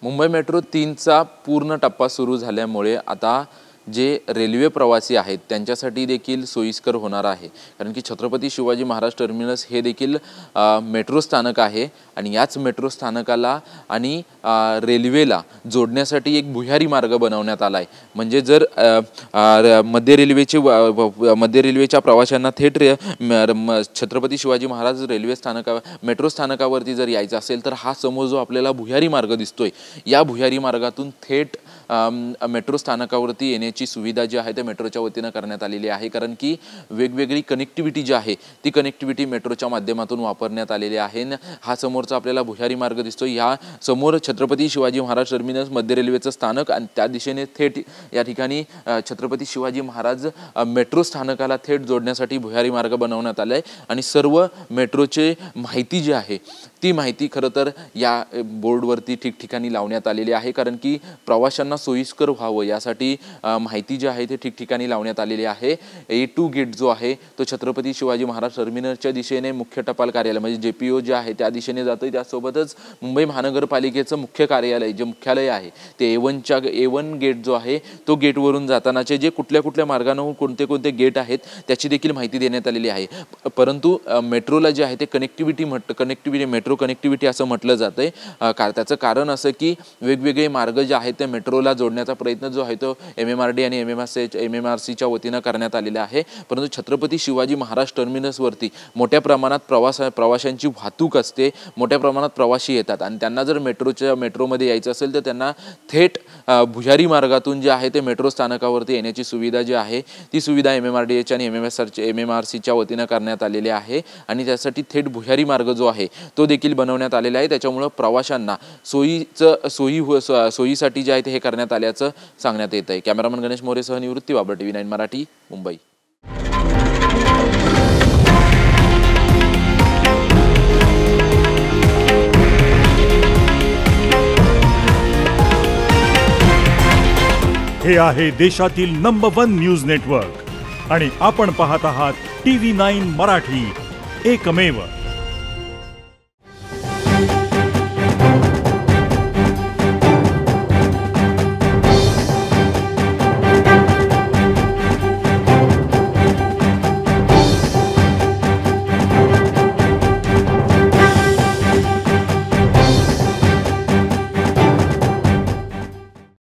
Mumbai metro 3चा पूर्ण टप्पा सुरू झाल्यामुळे आता जे रेल्वे प्रवासी आहेत त्यांच्यासाठी देखील सोयीस्कर होणार आहे, कारण की छत्रपती शिवाजी महाराज टर्मिनस हे देखील मेट्रो स्थानक आहे आणि याच मेट्रो स्थानकाला आणि रेल्वेला जोडण्यासाठी एक भुयारी मार्ग बनवण्यात आला आहे। म्हणजे जर मध्य रेल्वेच्या प्रवाशांना थेट छत्रपती शिवाजी महाराज रेल्वे स्थानका मेट्रो स्थानकावरती जर यायचं असेल तर हा समोर जो आपल्याला भुयारी मार्ग दिसतोय या भुयारी मार्गातून थेट मेट्रो स्थानकावरती येण्याची सुविधा जी आहे ते मेट्रोच्या वतीने करण्यात आलेली आहे, कारण की वेगवेगळी कनेक्टिव्हिटी जी आहे ती कनेक्टिव्हिटी मेट्रोच्या माध्यमातून वापरण्यात आलेली आहे। हा समोरचा आपल्याला भुयारी मार्ग दिसतो, या समोर छत्रपती शिवाजी महाराज टर्मिनस मध्य रेल्वेचं स्थानक आणि त्या दिशेने थेट या ठिकाणी छत्रपती शिवाजी महाराज मेट्रो स्थानकाला थेट जोडण्यासाठी भुयारी मार्ग बनवण्यात आलाय आणि सर्व मेट्रोचे माहिती जी आहे ती माहिती खरं तर या बोर्डवरती ठिकठिकाणी लावण्यात आलेली आहे, कारण की प्रवाशांना सोयीस्कर व्हावं यासाठी माहिती जी आहे ते ठिकठिकाणी लावण्यात आलेली आहे। A2 गेट जो आहे तो छत्रपती शिवाजी महाराज टर्मिनसच्या दिशेने मुख्य टपाल कार्यालय म्हणजे JPO जे आहे त्या दिशेने जातं, त्यासोबतच मुंबई महानगरपालिकेचं मुख्य कार्यालय जे मुख्यालय आहे ते A1 गेट जो आहे तो गेटवरून जातानाचे जे कुठल्या मार्गाने कोणते गेट आहेत त्याची देखील माहिती देण्यात आलेली आहे। परंतु मेट्रोला जे आहे ते कनेक्टिव्हिटी मेट्रो कनेक्टिव्हिटी असं म्हटलं जातंय, त्याचं कारण असं की वेगवेगळे मार्ग जे आहेत ते मेट्रोला जोडण्याचा प्रयत्न जो आहे तो MMRD आणि MMRCच्या वतीने करण्यात आलेला आहे। परंतु छत्रपती शिवाजी महाराज टर्मिनसवरती मोठ्या प्रमाणात प्रवाशांची वाहतूक असते, मोठ्या प्रमाणात प्रवासी येतात आणि त्यांना जर मेट्रोमध्ये यायचं असेल तर त्यांना थेट भुयारी मार्गातून जे आहे ते मेट्रो स्थानकावरती येण्याची सुविधा जी आहे ती सुविधा MMRDH आणि MMRCच्या वतीने करण्यात आलेली आहे आणि त्यासाठी थेट भुयारी मार्ग जो आहे तो देखील बनवण्यात आलेला आहे। त्याच्यामुळे प्रवाशांना सोयीसाठी जे आहे ते हे करण्यात आल्याचं सांगण्यात येत आहे। कॅमेरामन गणेश मोरेसह निवृत्ती बाबर, TV9 मराठी, मुंबई। हे आहे देशातील नंबर 1 न्यूज नेटवर्क आणि आपण पाहत आहात TV9 मराठी, एकमेव।